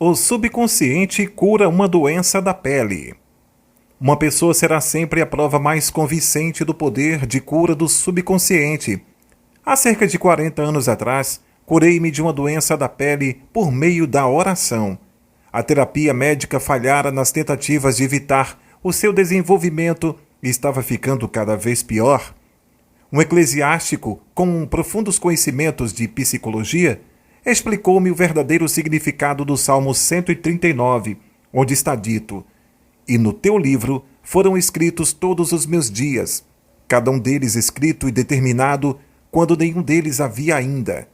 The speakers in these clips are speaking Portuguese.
O subconsciente cura uma doença da pele. Uma pessoa será sempre a prova mais convincente do poder de cura do subconsciente. Há cerca de 40 anos atrás, curei-me de uma doença da pele por meio da oração. A terapia médica falhara nas tentativas de evitar o seu desenvolvimento e estava ficando cada vez pior. Um eclesiástico com profundos conhecimentos de psicologia explicou-me o verdadeiro significado do Salmo 139, onde está dito: "E no teu livro foram escritos todos os meus dias, cada um deles escrito e determinado, quando nenhum deles havia ainda."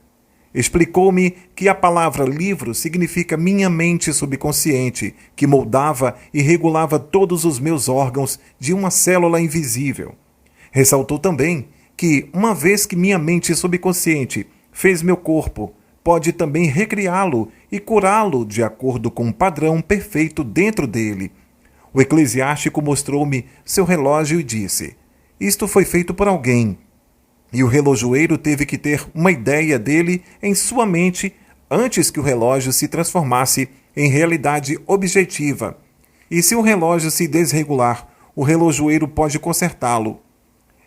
Explicou-me que a palavra livro significa minha mente subconsciente, que moldava e regulava todos os meus órgãos de uma célula invisível. Ressaltou também que, uma vez que minha mente subconsciente fez meu corpo, pode também recriá-lo e curá-lo de acordo com um padrão perfeito dentro dele. O eclesiástico mostrou-me seu relógio e disse: "Isto foi feito por alguém." E o relojoeiro teve que ter uma ideia dele em sua mente antes que o relógio se transformasse em realidade objetiva. E se o relógio se desregular, o relojoeiro pode consertá-lo.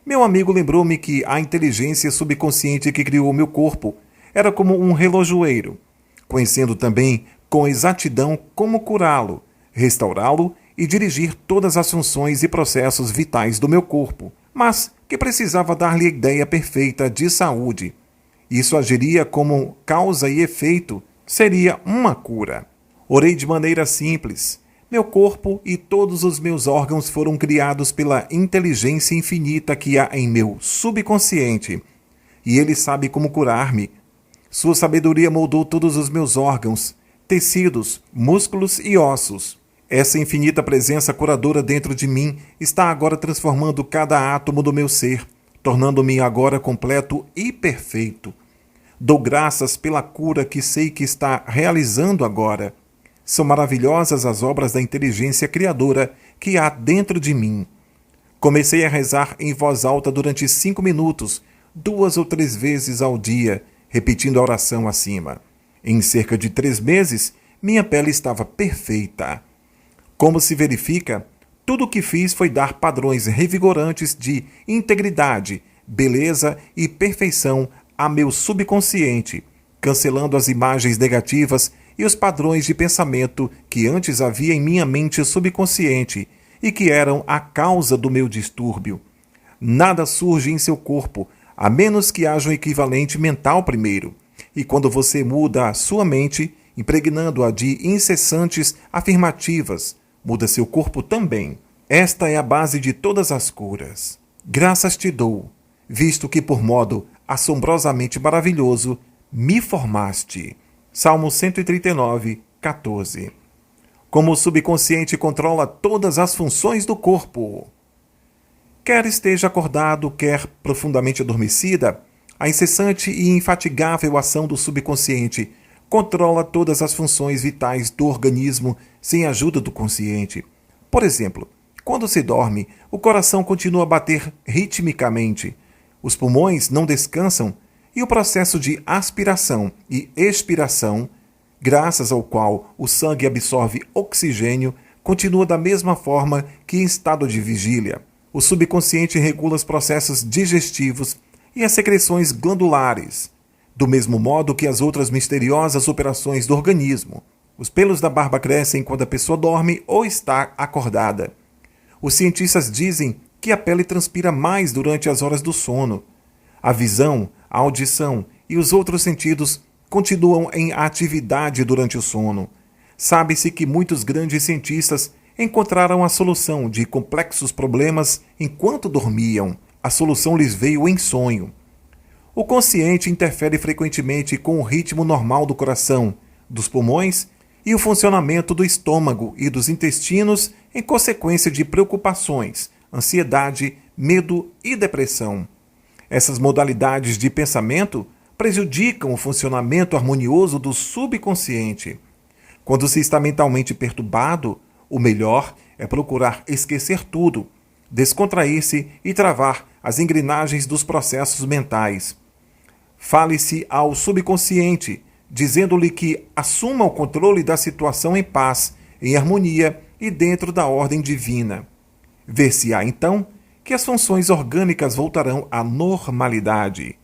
Meu amigo lembrou-me que a inteligência subconsciente que criou meu corpo era como um relojoeiro, conhecendo também com exatidão como curá-lo, restaurá-lo e dirigir todas as funções e processos vitais do meu corpo, mas que precisava dar-lhe a ideia perfeita de saúde. Isso agiria como causa e efeito, seria uma cura. Orei de maneira simples. Meu corpo e todos os meus órgãos foram criados pela inteligência infinita que há em meu subconsciente, e ele sabe como curar-me. Sua sabedoria moldou todos os meus órgãos, tecidos, músculos e ossos. Essa infinita presença curadora dentro de mim está agora transformando cada átomo do meu ser, tornando-me agora completo e perfeito. Dou graças pela cura que sei que está realizando agora. São maravilhosas as obras da inteligência criadora que há dentro de mim. Comecei a rezar em voz alta durante 5 minutos, 2 ou 3 vezes ao dia, repetindo a oração acima. Em cerca de 3 meses, minha pele estava perfeita. Como se verifica, tudo o que fiz foi dar padrões revigorantes de integridade, beleza e perfeição a meu subconsciente, cancelando as imagens negativas e os padrões de pensamento que antes havia em minha mente subconsciente e que eram a causa do meu distúrbio. Nada surge em seu corpo, a menos que haja um equivalente mental primeiro. E quando você muda a sua mente, impregnando-a de incessantes afirmativas, muda seu corpo também. Esta é a base de todas as curas. Graças te dou, visto que por modo assombrosamente maravilhoso me formaste. Salmo 139, 14. Como o subconsciente controla todas as funções do corpo. Quer esteja acordado, quer profundamente adormecida, a incessante e infatigável ação do subconsciente controla todas as funções vitais do organismo sem a ajuda do consciente. Por exemplo, quando se dorme, o coração continua a bater ritmicamente, os pulmões não descansam e o processo de aspiração e expiração, graças ao qual o sangue absorve oxigênio, continua da mesma forma que em estado de vigília. O subconsciente regula os processos digestivos e as secreções glandulares, do mesmo modo que as outras misteriosas operações do organismo. Os pelos da barba crescem quando a pessoa dorme ou está acordada. Os cientistas dizem que a pele transpira mais durante as horas do sono. A visão, a audição e os outros sentidos continuam em atividade durante o sono. Sabe-se que muitos grandes cientistas encontraram a solução de complexos problemas enquanto dormiam. A solução lhes veio em sonho. O consciente interfere frequentemente com o ritmo normal do coração, dos pulmões e o funcionamento do estômago e dos intestinos em consequência de preocupações, ansiedade, medo e depressão. Essas modalidades de pensamento prejudicam o funcionamento harmonioso do subconsciente. Quando se está mentalmente perturbado, o melhor é procurar esquecer tudo, descontrair-se e travar as engrenagens dos processos mentais. Fale-se ao subconsciente, dizendo-lhe que assuma o controle da situação em paz, em harmonia e dentro da ordem divina. Ver-se-á, então, que as funções orgânicas voltarão à normalidade.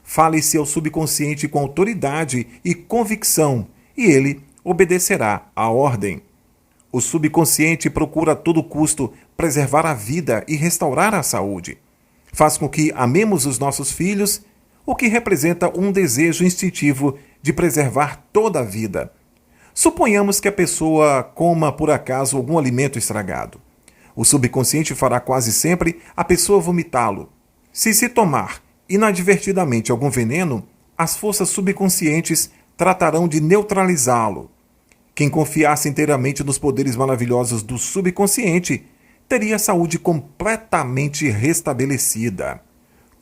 Fale-se ao subconsciente com autoridade e convicção, e ele obedecerá à ordem. O subconsciente procura a todo custo preservar a vida e restaurar a saúde. Faz com que amemos os nossos filhos, o que representa um desejo instintivo de preservar toda a vida. Suponhamos que a pessoa coma por acaso algum alimento estragado. O subconsciente fará quase sempre a pessoa vomitá-lo. Se tomar inadvertidamente algum veneno, as forças subconscientes tratarão de neutralizá-lo. Quem confiasse inteiramente nos poderes maravilhosos do subconsciente teria a saúde completamente restabelecida.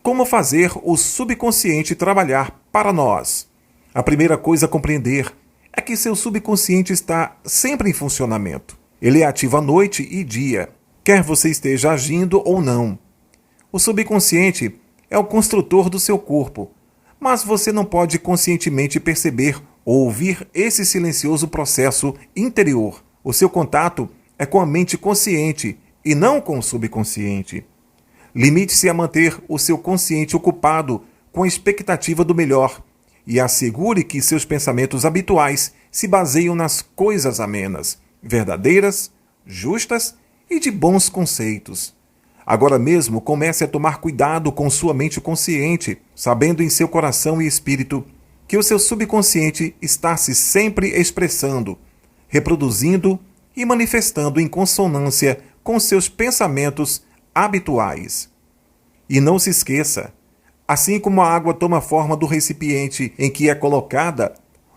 Como fazer o subconsciente trabalhar para nós? A primeira coisa a compreender é que seu subconsciente está sempre em funcionamento. Ele é ativo à noite e dia, quer você esteja agindo ou não. O subconsciente é o construtor do seu corpo, mas você não pode conscientemente perceber ou ouvir esse silencioso processo interior. O seu contato é com a mente consciente e não com o subconsciente. Limite-se a manter o seu consciente ocupado com a expectativa do melhor e assegure que seus pensamentos habituais se baseiam nas coisas amenas, verdadeiras, justas e de bons conceitos. Agora mesmo comece a tomar cuidado com sua mente consciente, sabendo em seu coração e espírito que o seu subconsciente está se sempre expressando, reproduzindo e manifestando em consonância com seus pensamentos habituais. E não se esqueça, assim como a água toma forma do recipiente em que é colocada,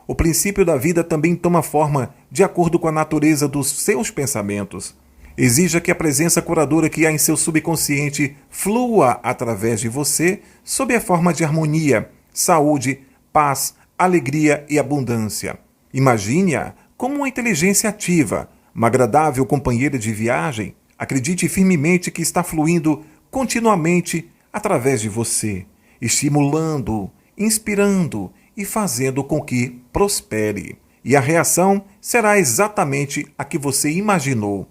o princípio da vida também toma forma de acordo com a natureza dos seus pensamentos. Exija que a presença curadora que há em seu subconsciente flua através de você sob a forma de harmonia, saúde, paz, alegria e abundância. Imagine-a como uma inteligência ativa, uma agradável companheira de viagem. Acredite firmemente que está fluindo continuamente através de você, estimulando, inspirando e fazendo com que prospere. E a reação será exatamente a que você imaginou.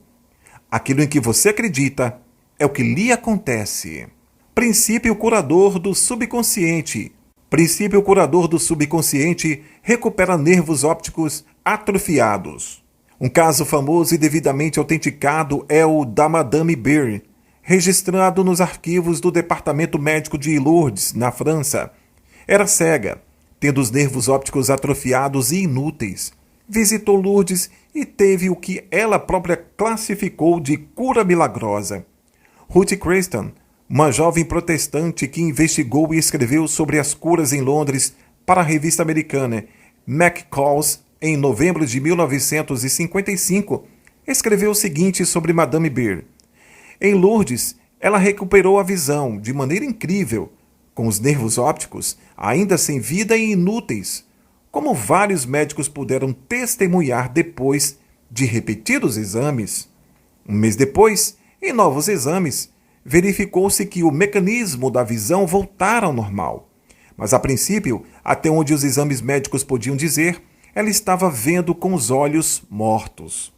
Aquilo em que você acredita é o que lhe acontece. Princípio curador do subconsciente. Princípio curador do subconsciente recupera nervos ópticos atrofiados. Um caso famoso e devidamente autenticado é o da Madame Beer, registrado nos arquivos do Departamento Médico de Lourdes, na França. Era cega, tendo os nervos ópticos atrofiados e inúteis. Visitou Lourdes e teve o que ela própria classificou de cura milagrosa. Ruth Creston, uma jovem protestante que investigou e escreveu sobre as curas em Londres para a revista americana McCall's em novembro de 1955, escreveu o seguinte sobre Madame Beer. Em Lourdes, ela recuperou a visão de maneira incrível, com os nervos ópticos ainda sem vida e inúteis, como vários médicos puderam testemunhar depois de repetidos exames. Um mês depois, em novos exames, verificou-se que o mecanismo da visão voltara ao normal. Mas, a princípio, até onde os exames médicos podiam dizer, ela estava vendo com os olhos mortos.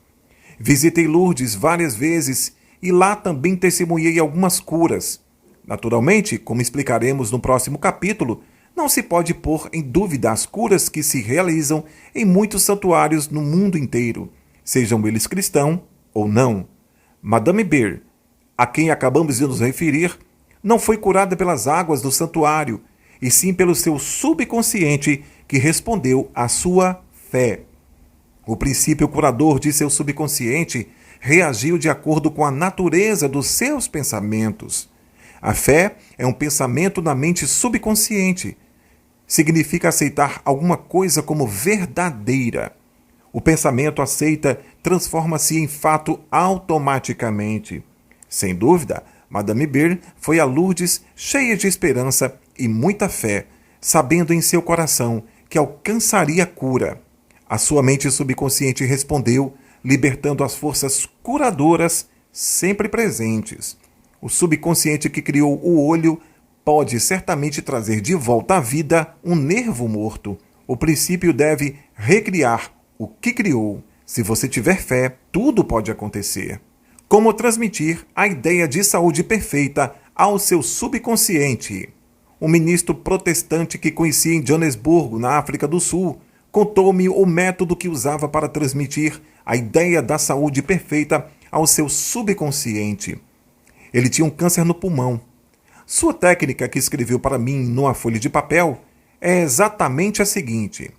Visitei Lourdes várias vezes e lá também testemunhei algumas curas. Naturalmente, como explicaremos no próximo capítulo, não se pode pôr em dúvida as curas que se realizam em muitos santuários no mundo inteiro, sejam eles cristãos ou não. Madame Beer, a quem acabamos de nos referir, não foi curada pelas águas do santuário, e sim pelo seu subconsciente que respondeu à sua fé. O princípio curador de seu subconsciente reagiu de acordo com a natureza dos seus pensamentos. A fé é um pensamento na mente subconsciente. Significa aceitar alguma coisa como verdadeira. O pensamento aceita transforma-se em fato automaticamente. Sem dúvida, Madame Beer foi a Lourdes cheia de esperança e muita fé, sabendo em seu coração que alcançaria a cura. A sua mente subconsciente respondeu, libertando as forças curadoras sempre presentes. O subconsciente que criou o olho pode certamente trazer de volta à vida um nervo morto, O princípio deve recriar o que criou. Se você tiver fé, tudo pode acontecer. Como transmitir a ideia de saúde perfeita ao seu subconsciente? Um ministro protestante que conheci em Joanesburgo, na África do Sul, contou-me o método que usava para transmitir a ideia da saúde perfeita ao seu subconsciente. Ele tinha um câncer no pulmão. Sua técnica, que escreveu para mim numa folha de papel, é exatamente a seguinte.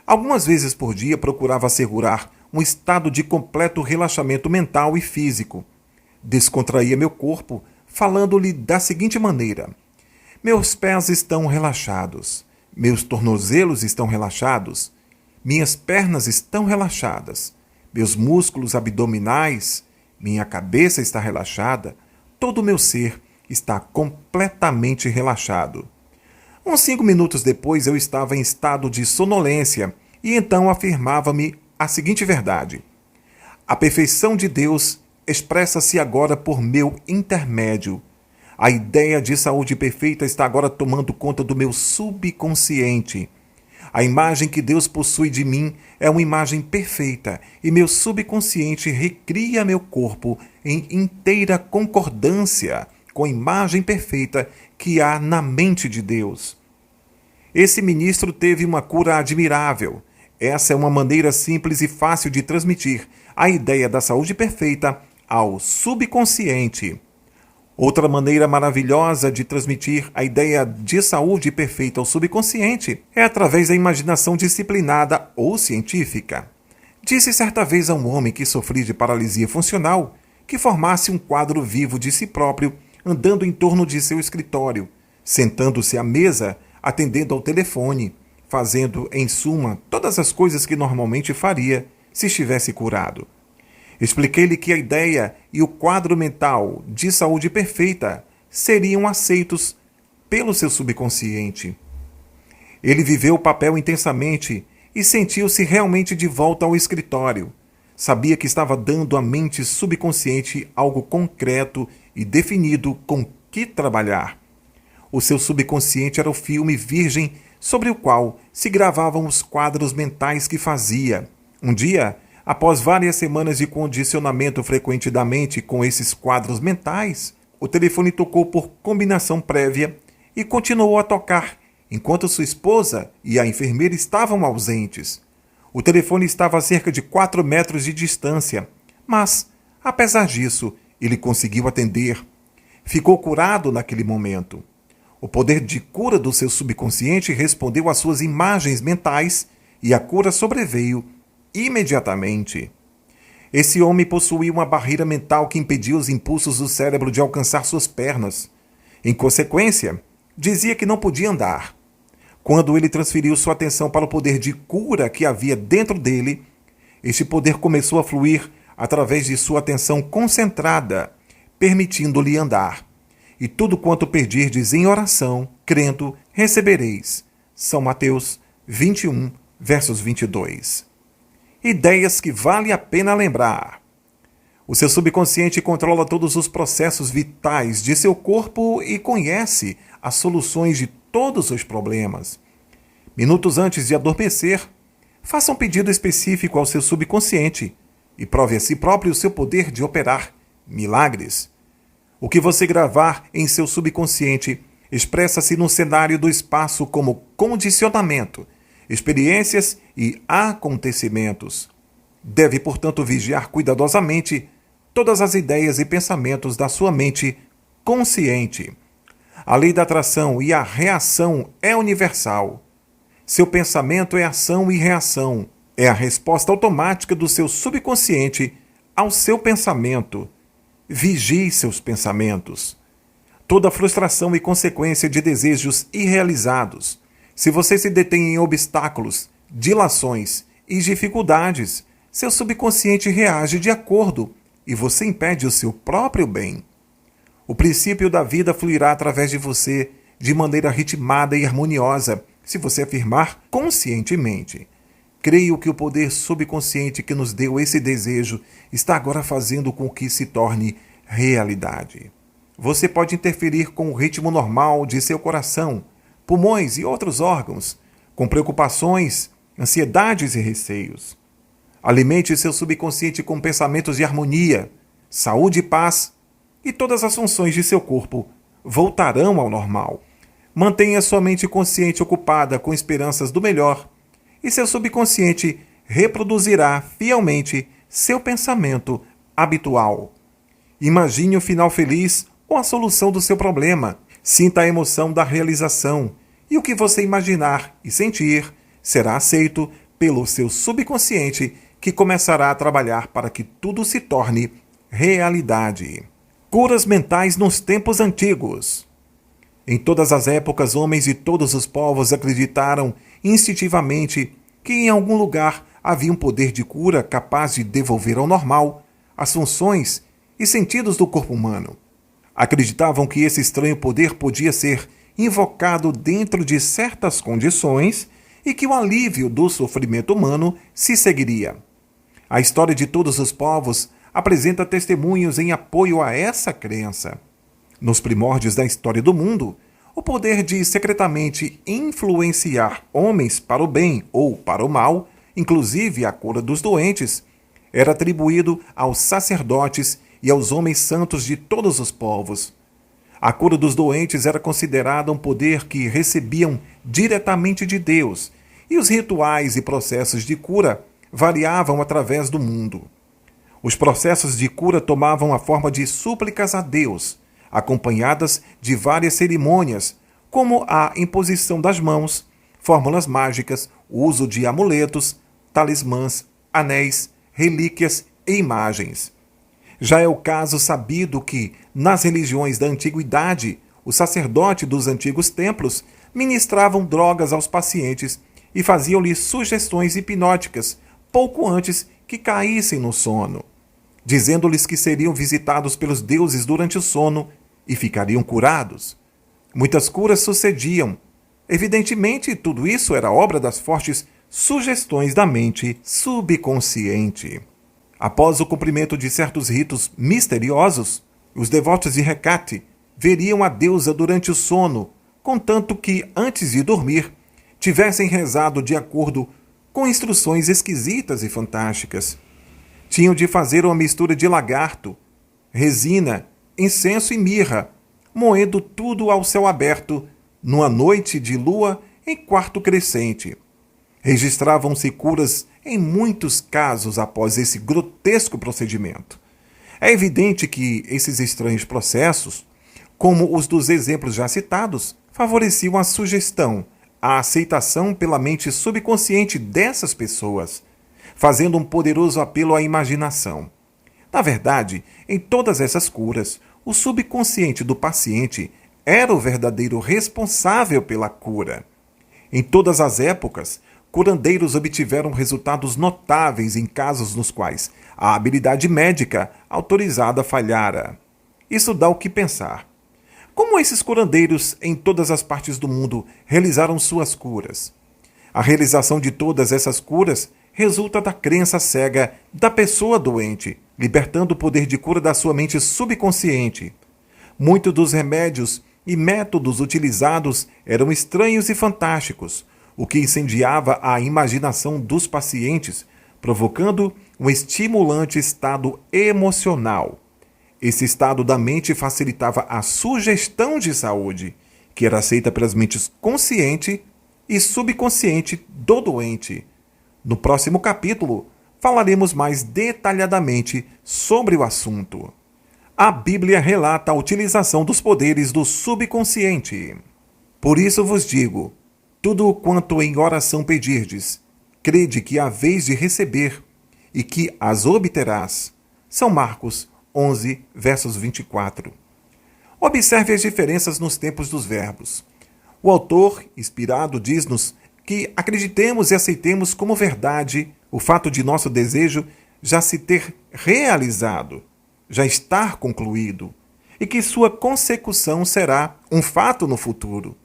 Algumas vezes por dia procurava assegurar um estado de completo relaxamento mental e físico. Descontraía meu corpo, falando-lhe da seguinte maneira: meus pés estão relaxados, meus tornozelos estão relaxados, minhas pernas estão relaxadas, meus músculos abdominais, minha cabeça está relaxada, todo o meu ser está completamente relaxado. Uns 5 minutos depois eu estava em estado de sonolência e então afirmava-me a seguinte verdade: a perfeição de Deus expressa-se agora por meu intermédio. A ideia de saúde perfeita está agora tomando conta do meu subconsciente. A imagem que Deus possui de mim é uma imagem perfeita e meu subconsciente recria meu corpo em inteira concordância com a imagem perfeita que há na mente de Deus. Esse ministro teve uma cura admirável. Essa é uma maneira simples e fácil de transmitir a ideia da saúde perfeita ao subconsciente. Outra maneira maravilhosa de transmitir a ideia de saúde perfeita ao subconsciente é através da imaginação disciplinada ou científica. Disse certa vez a um homem que sofria de paralisia funcional que formasse um quadro vivo de si próprio andando em torno de seu escritório, sentando-se à mesa, atendendo ao telefone, fazendo, em suma, todas as coisas que normalmente faria se estivesse curado. Expliquei-lhe que a ideia e o quadro mental de saúde perfeita seriam aceitos pelo seu subconsciente. Ele viveu o papel intensamente e sentiu-se realmente de volta ao escritório. Sabia que estava dando à mente subconsciente algo concreto e definido com que trabalhar. O seu subconsciente era o filme virgem sobre o qual se gravavam os quadros mentais que fazia. Um dia, após várias semanas de condicionamento frequente da mente com esses quadros mentais, o telefone tocou por combinação prévia e continuou a tocar, enquanto sua esposa e a enfermeira estavam ausentes. O telefone estava a cerca de 4 metros de distância, mas, apesar disso, ele conseguiu atender. Ficou curado naquele momento. O poder de cura do seu subconsciente respondeu às suas imagens mentais e a cura sobreveio imediatamente. Esse homem possuía uma barreira mental que impedia os impulsos do cérebro de alcançar suas pernas. Em consequência, dizia que não podia andar. Quando ele transferiu sua atenção para o poder de cura que havia dentro dele, este poder começou a fluir através de sua atenção concentrada, permitindo-lhe andar. E tudo quanto perdirdes em oração, crendo, recebereis. São Mateus 21, versos 22. Ideias que vale a pena lembrar. O seu subconsciente controla todos os processos vitais de seu corpo e conhece as soluções de todos os problemas. Minutos antes de adormecer, faça um pedido específico ao seu subconsciente e prove a si próprio o seu poder de operar milagres. O que você gravar em seu subconsciente expressa-se no cenário do espaço como condicionamento, experiências e acontecimentos. Deve, portanto, vigiar cuidadosamente todas as ideias e pensamentos da sua mente consciente. A lei da atração e a reação é universal. Seu pensamento é ação e reação. É a resposta automática do seu subconsciente ao seu pensamento. Vigie seus pensamentos. Toda frustração e consequência de desejos irrealizados. Se você se detém em obstáculos, dilações e dificuldades, seu subconsciente reage de acordo e você impede o seu próprio bem. O princípio da vida fluirá através de você de maneira ritmada e harmoniosa, se você afirmar conscientemente. Creio que o poder subconsciente que nos deu esse desejo está agora fazendo com que se torne realidade. Você pode interferir com o ritmo normal de seu coração, pulmões e outros órgãos, com preocupações, ansiedades e receios. Alimente seu subconsciente com pensamentos de harmonia, saúde e paz, e todas as funções de seu corpo voltarão ao normal. Mantenha sua mente consciente ocupada com esperanças do melhor, e seu subconsciente reproduzirá fielmente seu pensamento habitual. Imagine o final feliz ou a solução do seu problema. Sinta a emoção da realização, e o que você imaginar e sentir será aceito pelo seu subconsciente, que começará a trabalhar para que tudo se torne realidade. Curas mentais nos tempos antigos. Em todas as épocas, homens de todos os povos acreditaram instintivamente que em algum lugar havia um poder de cura capaz de devolver ao normal as funções e sentidos do corpo humano. Acreditavam que esse estranho poder podia ser invocado dentro de certas condições e que o alívio do sofrimento humano se seguiria. A história de todos os povos apresenta testemunhos em apoio a essa crença. Nos primórdios da história do mundo, o poder de secretamente influenciar homens para o bem ou para o mal, inclusive a cura dos doentes, era atribuído aos sacerdotes e aos homens santos de todos os povos. A cura dos doentes era considerada um poder que recebiam diretamente de Deus, e os rituais e processos de cura variavam através do mundo. Os processos de cura tomavam a forma de súplicas a Deus, acompanhadas de várias cerimônias, como a imposição das mãos, fórmulas mágicas, o uso de amuletos, talismãs, anéis, relíquias e imagens. Já é o caso sabido que, nas religiões da antiguidade, os sacerdotes dos antigos templos ministravam drogas aos pacientes e faziam-lhes sugestões hipnóticas pouco antes que caíssem no sono, dizendo-lhes que seriam visitados pelos deuses durante o sono e ficariam curados. Muitas curas sucediam. Evidentemente, tudo isso era obra das fortes sugestões da mente subconsciente. Após o cumprimento de certos ritos misteriosos, os devotos de Hecate veriam a deusa durante o sono, contanto que, antes de dormir, tivessem rezado de acordo com instruções esquisitas e fantásticas. Tinham de fazer uma mistura de lagarto, resina, incenso e mirra, moendo tudo ao céu aberto, numa noite de lua em quarto crescente. Registravam-se curas em muitos casos após esse grotesco procedimento. É evidente que esses estranhos processos, como os dos exemplos já citados, favoreciam a sugestão, a aceitação pela mente subconsciente dessas pessoas, fazendo um poderoso apelo à imaginação. Na verdade, em todas essas curas, o subconsciente do paciente era o verdadeiro responsável pela cura. Em todas as épocas, curandeiros obtiveram resultados notáveis em casos nos quais a habilidade médica autorizada falhara. Isso dá o que pensar. Como esses curandeiros em todas as partes do mundo realizaram suas curas? A realização de todas essas curas resulta da crença cega da pessoa doente, libertando o poder de cura da sua mente subconsciente. Muitos dos remédios e métodos utilizados eram estranhos e fantásticos, o que incendiava a imaginação dos pacientes, provocando um estimulante estado emocional. Esse estado da mente facilitava a sugestão de saúde, que era aceita pelas mentes consciente e subconsciente do doente. No próximo capítulo, falaremos mais detalhadamente sobre o assunto. A Bíblia relata a utilização dos poderes do subconsciente. Por isso vos digo, tudo quanto em oração pedirdes, crede que haveis de receber e que as obterás. São Marcos 11, versos 24. Observe as diferenças nos tempos dos verbos. O autor, inspirado, diz-nos que acreditemos e aceitemos como verdade o fato de nosso desejo já se ter realizado, já estar concluído, e que sua consecução será um fato no futuro.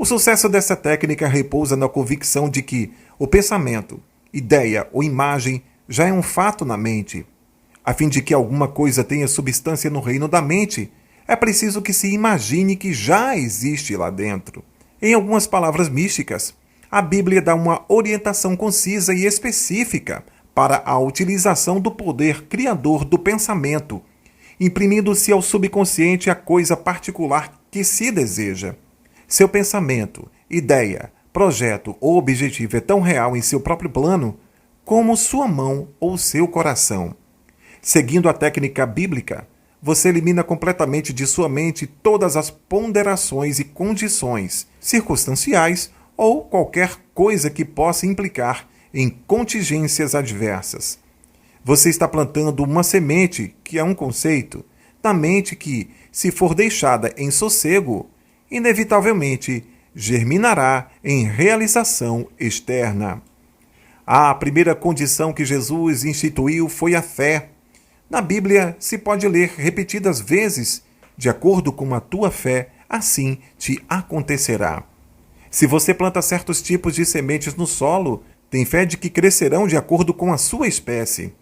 O sucesso dessa técnica repousa na convicção de que o pensamento, ideia ou imagem já é um fato na mente. A fim de que alguma coisa tenha substância no reino da mente, é preciso que se imagine que já existe lá dentro. Em algumas palavras místicas, a Bíblia dá uma orientação concisa e específica para a utilização do poder criador do pensamento, imprimindo-se ao subconsciente a coisa particular que se deseja. Seu pensamento, ideia, projeto ou objetivo é tão real em seu próprio plano como sua mão ou seu coração. Seguindo a técnica bíblica, você elimina completamente de sua mente todas as ponderações e condições circunstanciais ou qualquer coisa que possa implicar em contingências adversas. Você está plantando uma semente, que é um conceito, na mente que, se for deixada em sossego, inevitavelmente germinará em realização externa. A primeira condição que Jesus instituiu foi a fé. Na Bíblia se pode ler repetidas vezes: de acordo com a tua fé, assim te acontecerá. Se você planta certos tipos de sementes no solo, tem fé de que crescerão de acordo com a sua espécie.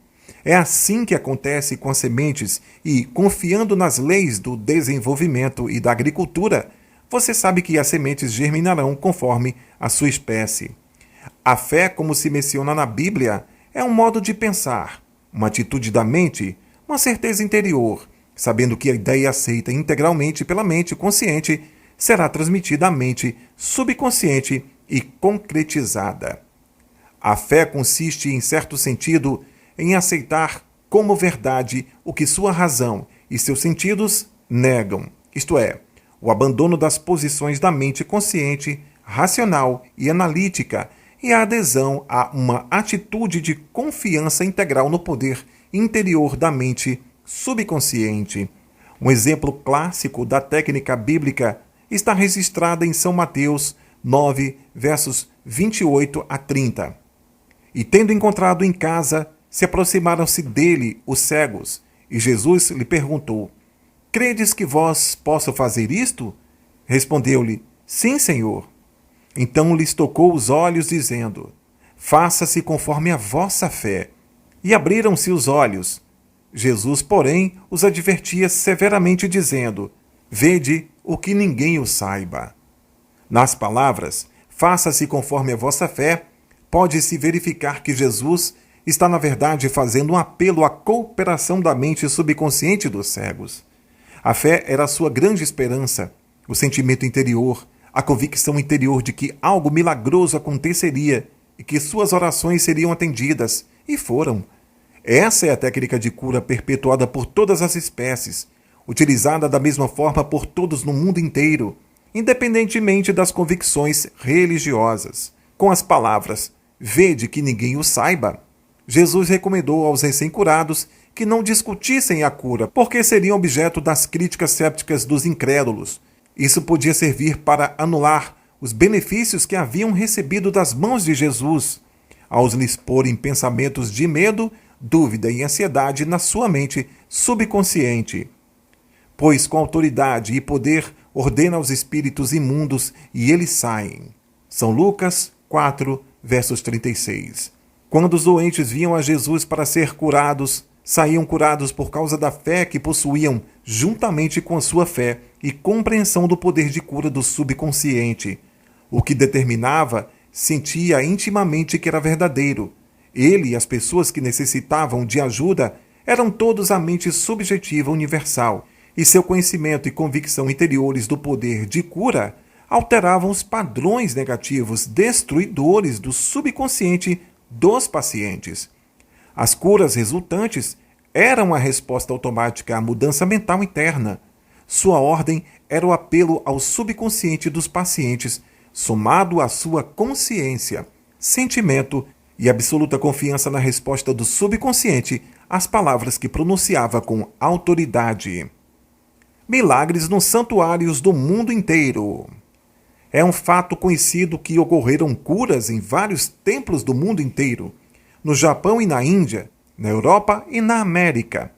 É assim que acontece com as sementes e, confiando nas leis do desenvolvimento e da agricultura, você sabe que as sementes germinarão conforme a sua espécie. A fé, como se menciona na Bíblia, é um modo de pensar, uma atitude da mente, uma certeza interior, sabendo que a ideia aceita integralmente pela mente consciente será transmitida à mente subconsciente e concretizada. A fé consiste, em certo sentido, em aceitar como verdade o que sua razão e seus sentidos negam, isto é, o abandono das posições da mente consciente, racional e analítica e a adesão a uma atitude de confiança integral no poder interior da mente subconsciente. Um exemplo clássico da técnica bíblica está registrado em São Mateus 9, versos 28 a 30. E tendo encontrado em casa, se aproximaram-se dele os cegos, e Jesus lhe perguntou: Credes que vós possa fazer isto? Respondeu-lhe: Sim, Senhor. Então lhes tocou os olhos, dizendo: Faça-se conforme a vossa fé. E abriram-se os olhos. Jesus, porém, os advertia severamente, dizendo: Vede o que ninguém o saiba. Nas palavras, faça-se conforme a vossa fé, pode-se verificar que Jesus está, na verdade, fazendo um apelo à cooperação da mente subconsciente dos cegos. A fé era a sua grande esperança, o sentimento interior, a convicção interior de que algo milagroso aconteceria e que suas orações seriam atendidas, e foram. Essa é a técnica de cura perpetuada por todas as espécies, utilizada da mesma forma por todos no mundo inteiro, independentemente das convicções religiosas. Com as palavras: Vede que ninguém o saiba, Jesus recomendou aos recém-curados que não discutissem a cura, porque seriam objeto das críticas sépticas dos incrédulos. Isso podia servir para anular os benefícios que haviam recebido das mãos de Jesus, ao lhes porem pensamentos de medo, dúvida e ansiedade na sua mente subconsciente. Pois com autoridade e poder ordena aos espíritos imundos e eles saem. São Lucas 4, versos 36. Quando os doentes vinham a Jesus para ser curados, saíam curados por causa da fé que possuíam, juntamente com a sua fé e compreensão do poder de cura do subconsciente. O que determinava, sentia intimamente que era verdadeiro. Ele e as pessoas que necessitavam de ajuda eram todos a mente subjetiva universal, e seu conhecimento e convicção interiores do poder de cura alteravam os padrões negativos destruidores do subconsciente dos pacientes. As curas resultantes eram a resposta automática à mudança mental interna. Sua ordem era o apelo ao subconsciente dos pacientes, somado à sua consciência, sentimento e absoluta confiança na resposta do subconsciente às palavras que pronunciava com autoridade. Milagres nos santuários do mundo inteiro. É um fato conhecido que ocorreram curas em vários templos do mundo inteiro, no Japão e na Índia, na Europa e na América.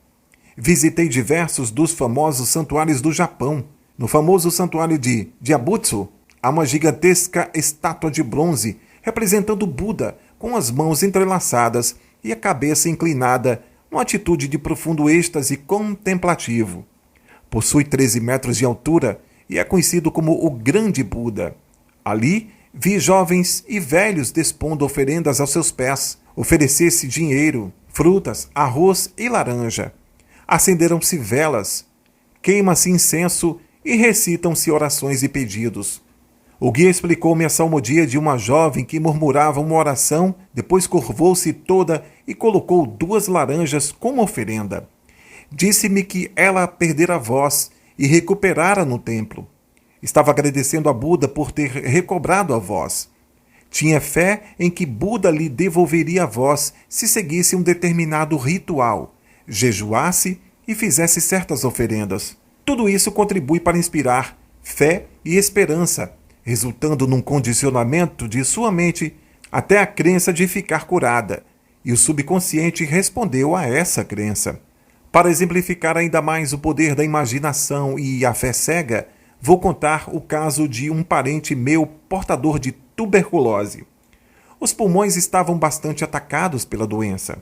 Visitei diversos dos famosos santuários do Japão. No famoso santuário de Diabutsu, há uma gigantesca estátua de bronze representando Buda com as mãos entrelaçadas e a cabeça inclinada, numa atitude de profundo êxtase contemplativo. Possui 13 metros de altura e é conhecido como o Grande Buda. Ali Vi jovens e velhos dispondo oferendas aos seus pés, oferecer-se dinheiro, frutas, arroz e laranja. Acenderam-se velas, queima-se incenso e recitam-se orações e pedidos. O guia explicou-me a salmodia de uma jovem que murmurava uma oração, depois curvou-se toda e colocou 2 laranjas como oferenda. Disse-me que ela perdera a voz e recuperara no templo. Estava agradecendo a Buda por ter recobrado a voz. Tinha fé em que Buda lhe devolveria a voz se seguisse um determinado ritual, jejuasse e fizesse certas oferendas. Tudo isso contribui para inspirar fé e esperança, resultando num condicionamento de sua mente até a crença de ficar curada, e o subconsciente respondeu a essa crença. Para exemplificar ainda mais o poder da imaginação e a fé cega, vou contar o caso de um parente meu portador de tuberculose. Os pulmões estavam bastante atacados pela doença.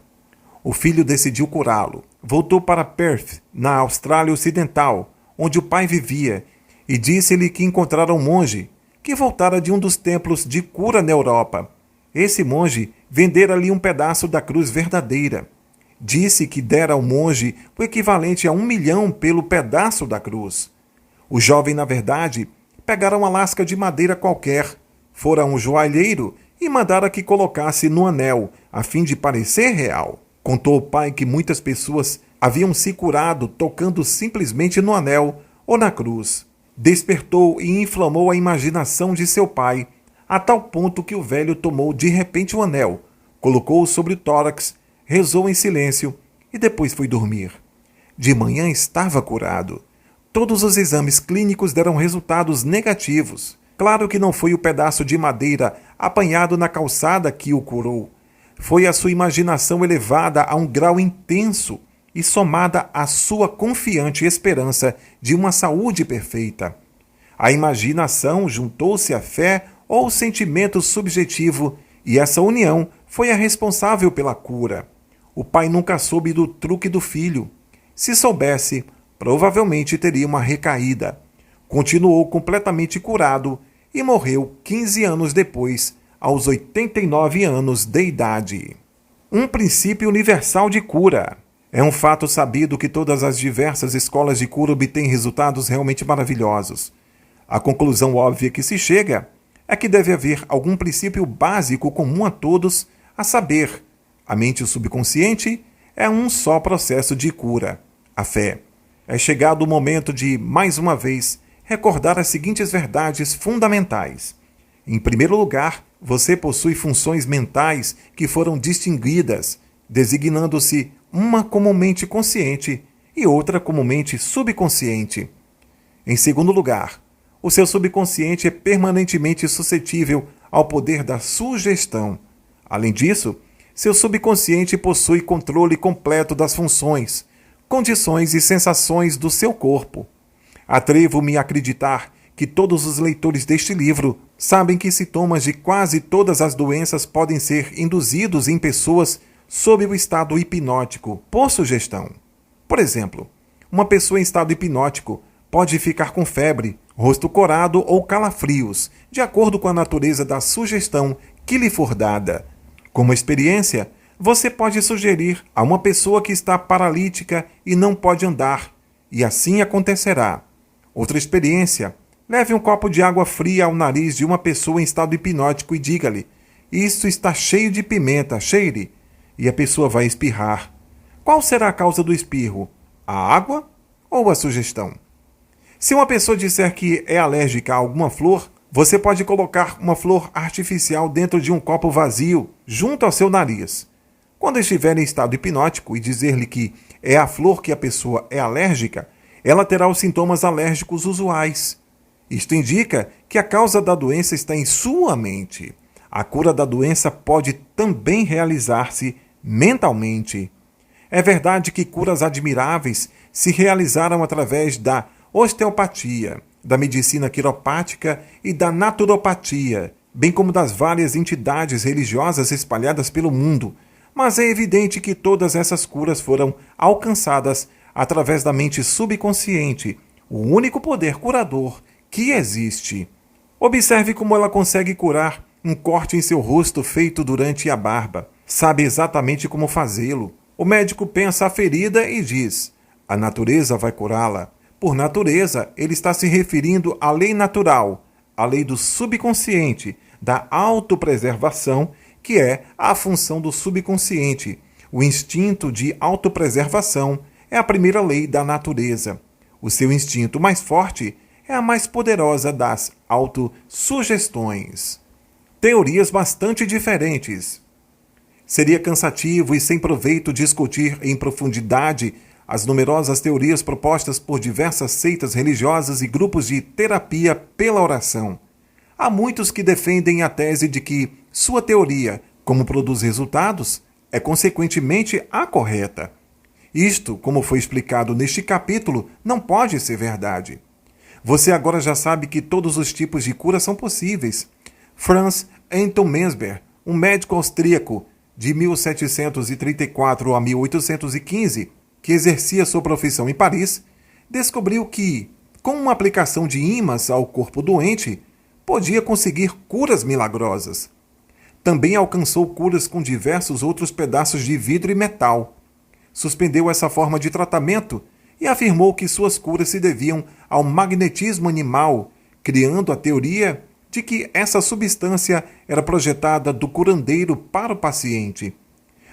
O filho decidiu curá-lo. Voltou para Perth, na Austrália Ocidental, onde o pai vivia, e disse-lhe que encontrara um monge que voltara de um dos templos de cura na Europa. Esse monge vendera-lhe um pedaço da cruz verdadeira. Disse que dera ao monge o equivalente a 1 milhão pelo pedaço da cruz. O jovem, na verdade, pegara uma lasca de madeira qualquer, fora a um joalheiro e mandara que colocasse no anel, a fim de parecer real. Contou o pai que muitas pessoas haviam se curado tocando simplesmente no anel ou na cruz. Despertou e inflamou a imaginação de seu pai, a tal ponto que o velho tomou de repente o anel, colocou-o sobre o tórax, rezou em silêncio e depois foi dormir. De manhã estava curado. Todos os exames clínicos deram resultados negativos. Claro que não foi o pedaço de madeira apanhado na calçada que o curou. Foi a sua imaginação elevada a um grau intenso e somada à sua confiante esperança de uma saúde perfeita. A imaginação juntou-se à fé ou sentimento subjetivo, e essa união foi a responsável pela cura. O pai nunca soube do truque do filho. Se soubesse, provavelmente teria uma recaída. Continuou completamente curado e morreu 15 anos depois, aos 89 anos de idade. Um princípio universal de cura. É um fato sabido que todas as diversas escolas de cura obtêm resultados realmente maravilhosos. A conclusão óbvia que se chega é que deve haver algum princípio básico comum a todos, a saber, a mente subconsciente é um só processo de cura, a fé. É chegado o momento de, mais uma vez, recordar as seguintes verdades fundamentais. Em primeiro lugar, você possui funções mentais que foram distinguidas, designando-se uma como mente consciente e outra como mente subconsciente. Em segundo lugar, o seu subconsciente é permanentemente suscetível ao poder da sugestão. Além disso, seu subconsciente possui controle completo das funções, condições e sensações do seu corpo. Atrevo-me a acreditar que todos os leitores deste livro sabem que sintomas de quase todas as doenças podem ser induzidos em pessoas sob o estado hipnótico por sugestão. Por exemplo, uma pessoa em estado hipnótico pode ficar com febre, rosto corado ou calafrios, de acordo com a natureza da sugestão que lhe for dada. Como experiência, você pode sugerir a uma pessoa que está paralítica e não pode andar, e assim acontecerá. Outra experiência, leve um copo de água fria ao nariz de uma pessoa em estado hipnótico e diga-lhe: "Isso está cheio de pimenta, cheire", e a pessoa vai espirrar. Qual será a causa do espirro? A água ou a sugestão? Se uma pessoa disser que é alérgica a alguma flor, você pode colocar uma flor artificial dentro de um copo vazio, junto ao seu nariz. Quando estiver em estado hipnótico e dizer-lhe que é a flor que a pessoa é alérgica, ela terá os sintomas alérgicos usuais. Isto indica que a causa da doença está em sua mente. A cura da doença pode também realizar-se mentalmente. É verdade que curas admiráveis se realizaram através da osteopatia, da medicina quiroprática e da naturopatia, bem como das várias entidades religiosas espalhadas pelo mundo, mas é evidente que todas essas curas foram alcançadas através da mente subconsciente, o único poder curador que existe. Observe como ela consegue curar um corte em seu rosto feito durante a barba. Sabe exatamente como fazê-lo. O médico pensa a ferida e diz: a natureza vai curá-la. Por natureza, ele está se referindo à lei natural, à lei do subconsciente, da autopreservação, que é a função do subconsciente. O instinto de autopreservação é a primeira lei da natureza. O seu instinto mais forte é a mais poderosa das autossugestões. Teorias bastante diferentes. Seria cansativo e sem proveito discutir em profundidade as numerosas teorias propostas por diversas seitas religiosas e grupos de terapia pela oração. Há muitos que defendem a tese de que sua teoria, como produz resultados, é consequentemente a correta. Isto, como foi explicado neste capítulo, não pode ser verdade. Você agora já sabe que todos os tipos de cura são possíveis. Franz Anton Mesmer, um médico austríaco de 1734 a 1815, que exercia sua profissão em Paris, descobriu que, com uma aplicação de ímãs ao corpo doente, podia conseguir curas milagrosas. Também alcançou curas com diversos outros pedaços de vidro e metal. Suspendeu essa forma de tratamento e afirmou que suas curas se deviam ao magnetismo animal, criando a teoria de que essa substância era projetada do curandeiro para o paciente.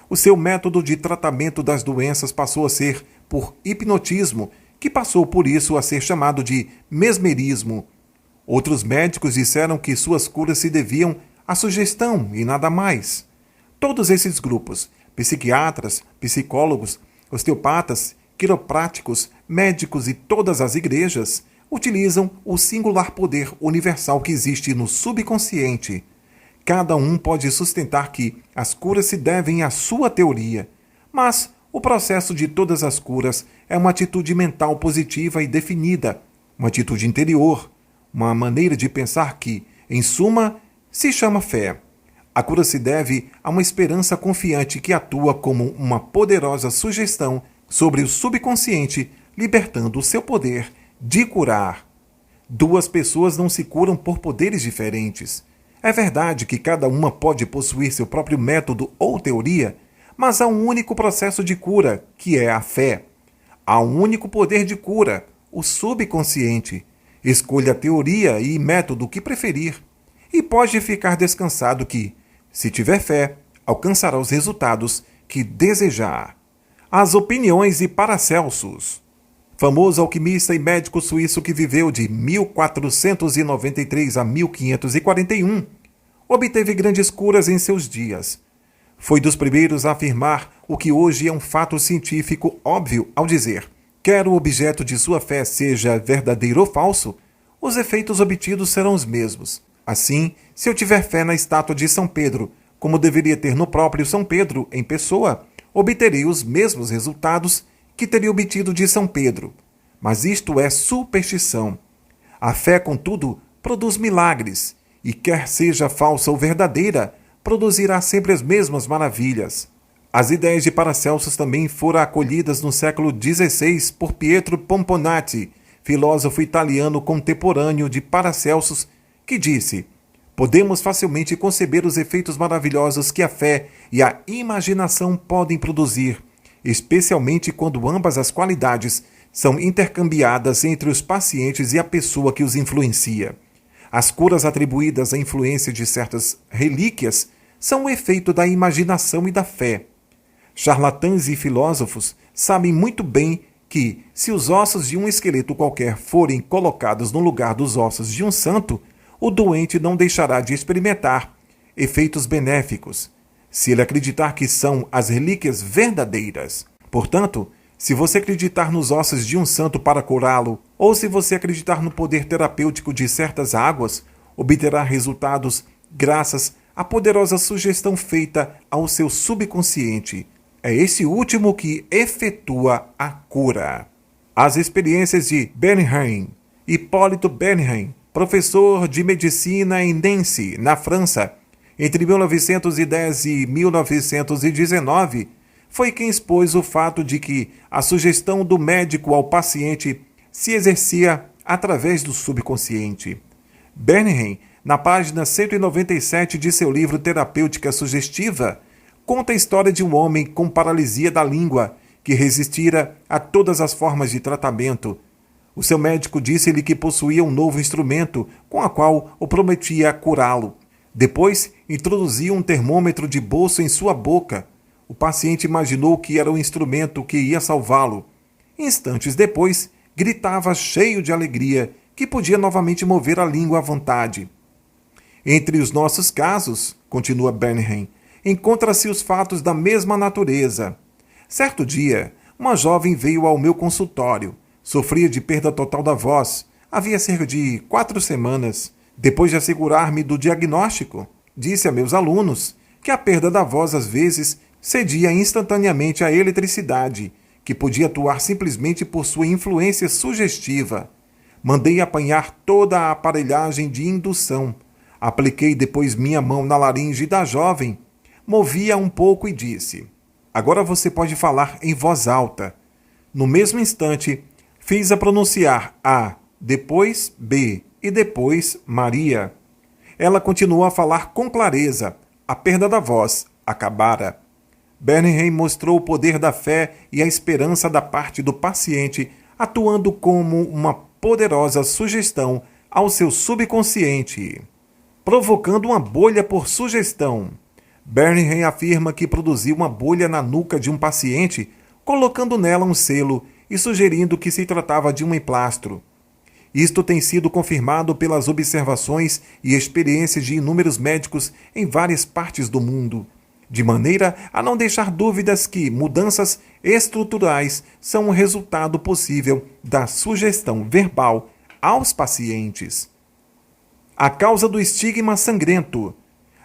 O seu método de tratamento das doenças passou a ser por hipnotismo, que passou por isso a ser chamado de mesmerismo. Outros médicos disseram que suas curas se deviam à sugestão e nada mais. Todos esses grupos, psiquiatras, psicólogos, osteopatas, quiropráticos, médicos e todas as igrejas, utilizam o singular poder universal que existe no subconsciente. Cada um pode sustentar que as curas se devem à sua teoria, mas o processo de todas as curas é uma atitude mental positiva e definida, uma atitude interior, uma maneira de pensar que, em suma, se chama fé. A cura se deve a uma esperança confiante que atua como uma poderosa sugestão sobre o subconsciente, libertando o seu poder de curar. Duas pessoas não se curam por poderes diferentes. É verdade que cada uma pode possuir seu próprio método ou teoria, mas há um único processo de cura, que é a fé. Há um único poder de cura, o subconsciente. Escolha a teoria e método que preferir. E pode ficar descansado que, se tiver fé, alcançará os resultados que desejar. As opiniões e Paracelsus. Famoso alquimista e médico suíço que viveu de 1493 a 1541, obteve grandes curas em seus dias. Foi dos primeiros a afirmar o que hoje é um fato científico óbvio ao dizer: quer o objeto de sua fé seja verdadeiro ou falso, os efeitos obtidos serão os mesmos. Assim, se eu tiver fé na estátua de São Pedro, como deveria ter no próprio São Pedro em pessoa, obterei os mesmos resultados que teria obtido de São Pedro. Mas isto é superstição. A fé, contudo, produz milagres, e quer seja falsa ou verdadeira, produzirá sempre as mesmas maravilhas. As ideias de Paracelsus também foram acolhidas no século XVI por Pietro Pomponati, filósofo italiano contemporâneo de Paracelsus, que disse: podemos facilmente conceber os efeitos maravilhosos que a fé e a imaginação podem produzir, especialmente quando ambas as qualidades são intercambiadas entre os pacientes e a pessoa que os influencia. As curas atribuídas à influência de certas relíquias são o efeito da imaginação e da fé. Charlatães e filósofos sabem muito bem que, se os ossos de um esqueleto qualquer forem colocados no lugar dos ossos de um santo, o doente não deixará de experimentar efeitos benéficos, se ele acreditar que são as relíquias verdadeiras. Portanto, se você acreditar nos ossos de um santo para curá-lo, ou se você acreditar no poder terapêutico de certas águas, obterá resultados graças à poderosa sugestão feita ao seu subconsciente. É esse último que efetua a cura. As experiências de Bernheim. Hipólito Bernheim, professor de medicina em Nancy, na França, entre 1910 e 1919, foi quem expôs o fato de que a sugestão do médico ao paciente se exercia através do subconsciente. Bernheim, na página 197 de seu livro Terapêutica Sugestiva, conta a história de um homem com paralisia da língua que resistira a todas as formas de tratamento. O seu médico disse-lhe que possuía um novo instrumento com a qual o prometia curá-lo. Depois, introduziu um termômetro de bolso em sua boca. O paciente imaginou que era o instrumento que ia salvá-lo. Instantes depois, gritava cheio de alegria que podia novamente mover a língua à vontade. Entre os nossos casos, continua Bernheim, encontra-se os fatos da mesma natureza. Certo dia, uma jovem veio ao meu consultório. Sofria de perda total da voz. Havia cerca de 4 semanas. Depois de assegurar-me do diagnóstico, disse a meus alunos que a perda da voz às vezes cedia instantaneamente à eletricidade, que podia atuar simplesmente por sua influência sugestiva. Mandei apanhar toda a aparelhagem de indução. Apliquei depois minha mão na laringe da jovem, movi-a um pouco e disse: agora você pode falar em voz alta. No mesmo instante, fiz-a pronunciar A, depois B e depois Maria. Ela continuou a falar com clareza. A perda da voz acabara. Bernheim mostrou o poder da fé e a esperança da parte do paciente, atuando como uma poderosa sugestão ao seu subconsciente, provocando uma bolha por sugestão. Bernheim afirma que produziu uma bolha na nuca de um paciente, colocando nela um selo e sugerindo que se tratava de um emplastro. Isto tem sido confirmado pelas observações e experiências de inúmeros médicos em várias partes do mundo, de maneira a não deixar dúvidas que mudanças estruturais são um resultado possível da sugestão verbal aos pacientes. A causa do estigma sangrento.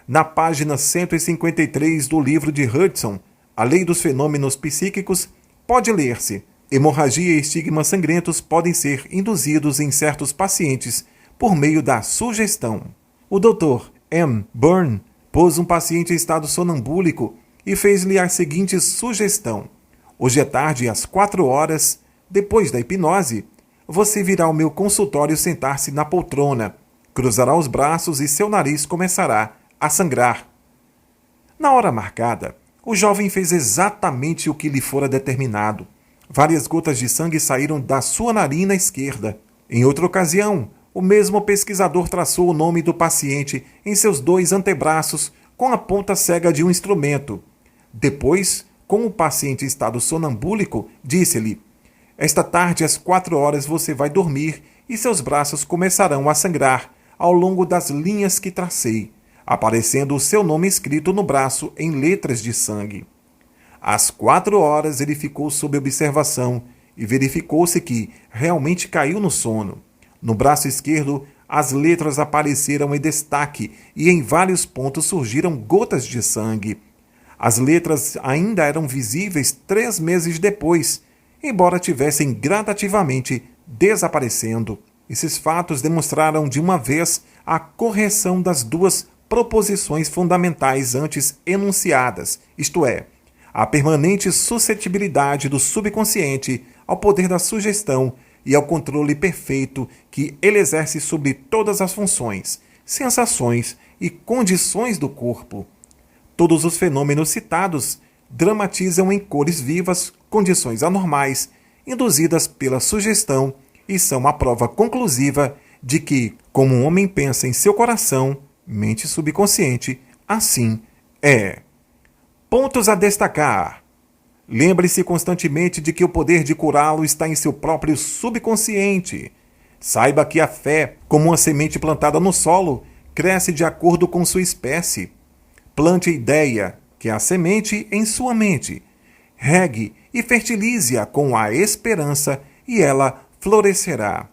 Na página 153 do livro de Hudson, A Lei dos Fenômenos Psíquicos, pode ler-se: hemorragia e estigmas sangrentos podem ser induzidos em certos pacientes por meio da sugestão. O Dr. M. Byrne pôs um paciente em estado sonambúlico e fez-lhe a seguinte sugestão: hoje à tarde, às 4 horas, depois da hipnose, você virá ao meu consultório sentar-se na poltrona, cruzará os braços e seu nariz começará a sangrar. Na hora marcada, o jovem fez exatamente o que lhe fora determinado. Várias gotas de sangue saíram da sua narina esquerda. Em outra ocasião, o mesmo pesquisador traçou o nome do paciente em seus 2 antebraços com a ponta cega de um instrumento. Depois, com o paciente em estado sonambúlico, disse-lhe: esta tarde às 4 horas você vai dormir e seus braços começarão a sangrar ao longo das linhas que tracei, aparecendo o seu nome escrito no braço em letras de sangue. Às 4 horas ele ficou sob observação e verificou-se que realmente caiu no sono. No braço esquerdo, as letras apareceram em destaque e em vários pontos surgiram gotas de sangue. As letras ainda eram visíveis 3 meses depois, embora tivessem gradativamente desaparecendo. Esses fatos demonstraram de uma vez a correção das 2 proposições fundamentais antes enunciadas, isto é, a permanente suscetibilidade do subconsciente ao poder da sugestão e ao controle perfeito que ele exerce sobre todas as funções, sensações e condições do corpo. Todos os fenômenos citados dramatizam em cores vivas condições anormais induzidas pela sugestão e são a prova conclusiva de que, como um homem pensa em seu coração, mente subconsciente, assim é. Pontos a destacar. Lembre-se constantemente de que o poder de curá-lo está em seu próprio subconsciente. Saiba que a fé, como uma semente plantada no solo, cresce de acordo com sua espécie. Plante a ideia, que é a semente, em sua mente. Regue e fertilize-a com a esperança e ela florescerá.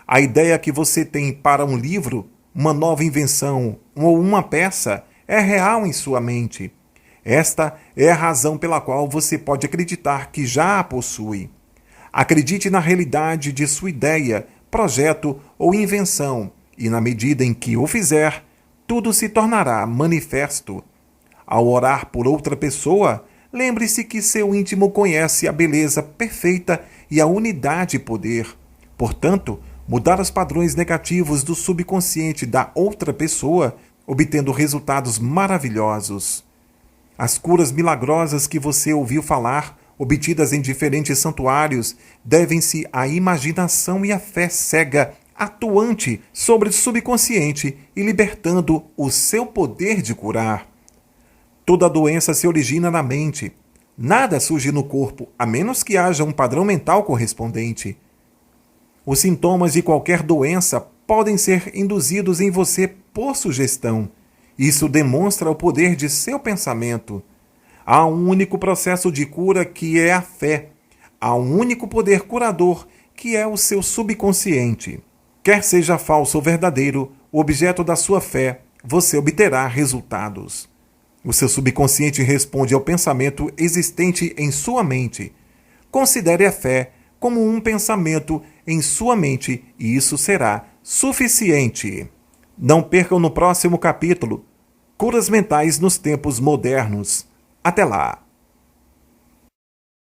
A ideia que você tem para um livro, uma nova invenção ou uma peça é real em sua mente. Esta é a razão pela qual você pode acreditar que já a possui. Acredite na realidade de sua ideia, projeto ou invenção, e na medida em que o fizer, tudo se tornará manifesto. Ao orar por outra pessoa, lembre-se que seu íntimo conhece a beleza perfeita e a unidade e poder. Portanto, mudar os padrões negativos do subconsciente da outra pessoa, obtendo resultados maravilhosos. As curas milagrosas que você ouviu falar, obtidas em diferentes santuários, devem-se à imaginação e à fé cega, atuante sobre o subconsciente e libertando o seu poder de curar. Toda doença se origina na mente. Nada surge no corpo, a menos que haja um padrão mental correspondente. Os sintomas de qualquer doença podem ser induzidos em você por sugestão. Isso demonstra o poder de seu pensamento. Há um único processo de cura que é a fé. Há um único poder curador que é o seu subconsciente. Quer seja falso ou verdadeiro, o objeto da sua fé, você obterá resultados. O seu subconsciente responde ao pensamento existente em sua mente. Considere a fé como um pensamento em sua mente e isso será suficiente. Não percam no próximo capítulo Curas Mentais nos Tempos Modernos. Até lá!